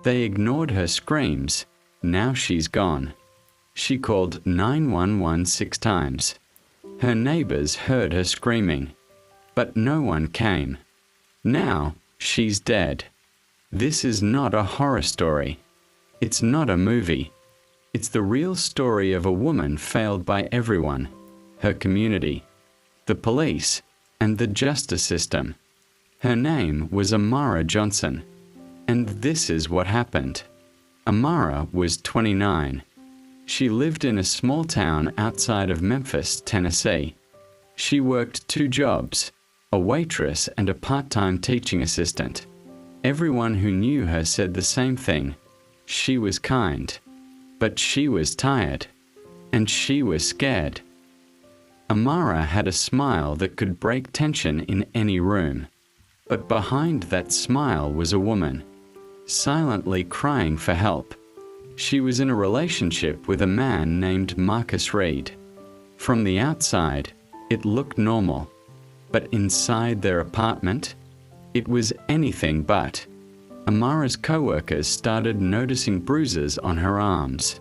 They ignored her screams. Now she's gone. She called 911 6 times. Her neighbors heard her screaming, but no one came. Now she's dead. This is not a horror story. It's not a movie. It's the real story of a woman failed by everyone, her community, the police, and the justice system. Her name was Amara Johnson, and this is what happened. Amara was 29. She lived in a small town outside of Memphis, Tennessee. She worked 2 jobs, a waitress and a part-time teaching assistant. Everyone who knew her said the same thing. She was kind, but she was tired, and she was scared. Amara had a smile that could break tension in any room, but behind that smile was a woman, silently crying for help. She was in a relationship with a man named Marcus Reed. From the outside, it looked normal, but inside their apartment, it was anything but. Amara's co-workers started noticing bruises on her arms.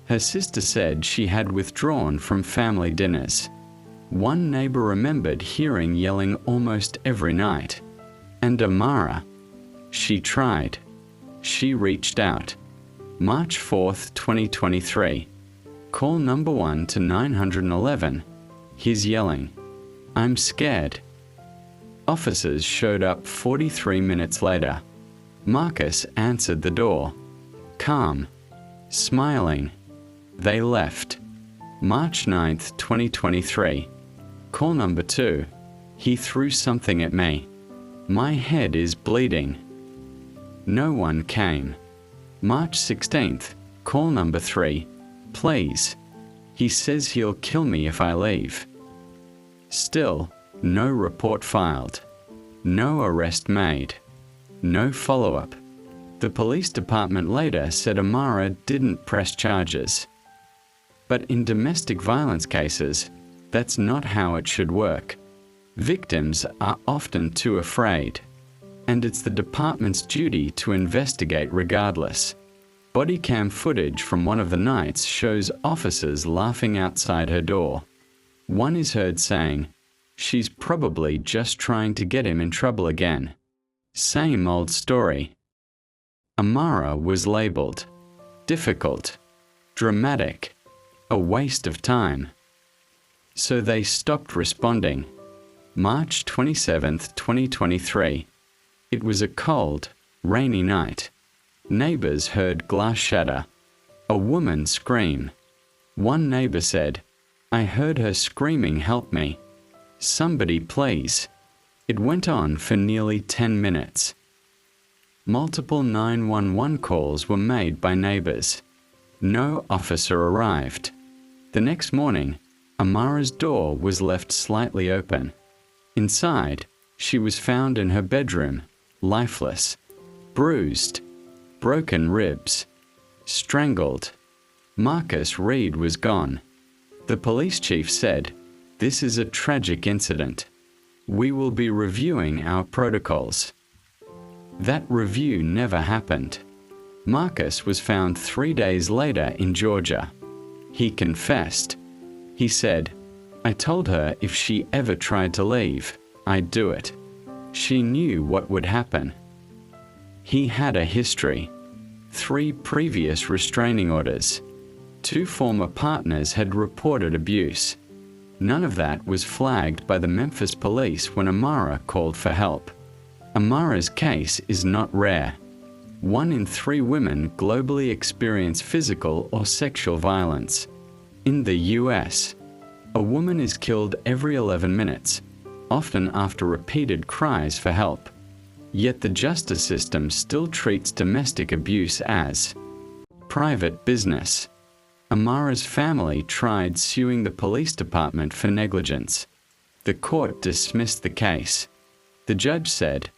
Her sister said she had withdrawn from family dinners. One neighbor remembered hearing yelling almost every night. And Amara, she tried. She reached out. March 4th, 2023. Call number 1 to 911. He's yelling, "I'm scared." Officers showed up 43 minutes later. Marcus answered the door, calm, smiling. They left. March 9th, 2023. Call number 2. He threw something at me. My head is bleeding. No one came. March 16th. Call number 3. Please. He says he'll kill me if I leave. Still, no report filed. No arrest made. No follow-up. The police department later said Amara didn't press charges. But in domestic violence cases, that's not how it should work. Victims are often too afraid, and it's the department's duty to investigate regardless. Body cam footage from one of the nights shows officers laughing outside her door. One is heard saying, "She's probably just trying to get him in trouble again." Same old story. Amara was labeled difficult, dramatic, a waste of time. So they stopped responding. March 27th, 2023. It was a cold, rainy night. Neighbors heard glass shatter. A woman scream. One neighbor said, "I heard her screaming, 'Help me. Somebody please.'" It went on for nearly 10 minutes. Multiple 911 calls were made by neighbors. No officer arrived. The next morning, Amara's door was left slightly open. Inside, she was found in her bedroom, lifeless, bruised, broken ribs, strangled. Marcus Reed was gone. The police chief said, "This is a tragic incident. We will be reviewing our protocols." That review never happened. Marcus was found 3 days later in Georgia. He confessed. He said, "I told her if she ever tried to leave, I'd do it. She knew what would happen." He had a history. 3 previous restraining orders. 2 former partners had reported abuse. None of that was flagged by the Memphis police when Amara called for help. Amara's case is not rare. 1 in 3 women globally experience physical or sexual violence. In the US, a woman is killed every 11 minutes, often after repeated cries for help. Yet the justice system still treats domestic abuse as private business. Amara's family tried suing the police department for negligence. The court dismissed the case. The judge said,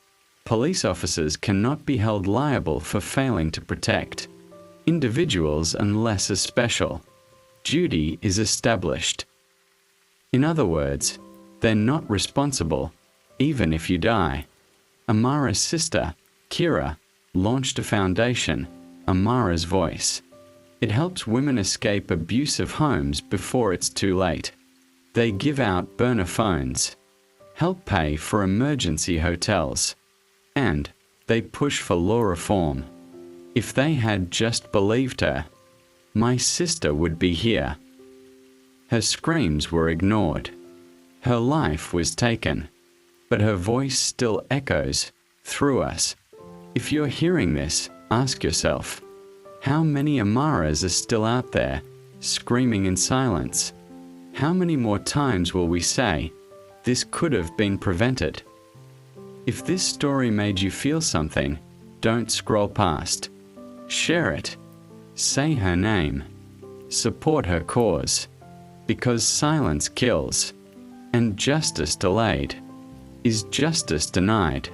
"Police officers cannot be held liable for failing to protect individuals unless a special duty is established." In other words, they're not responsible, even if you die. Amara's sister, Kira, launched a foundation, Amara's Voice. It helps women escape abusive homes before it's too late. They give out burner phones, help pay for emergency hotels, and they push for law reform. If they had just believed her, my sister would be here. Her screams were ignored. Her life was taken, but her voice still echoes through us. If you're hearing this, ask yourself, how many Amaras are still out there, screaming in silence? How many more times will we say, this could have been prevented? If this story made you feel something, don't scroll past. Share it. Say her name. Support her cause. Because silence kills, and justice delayed is justice denied.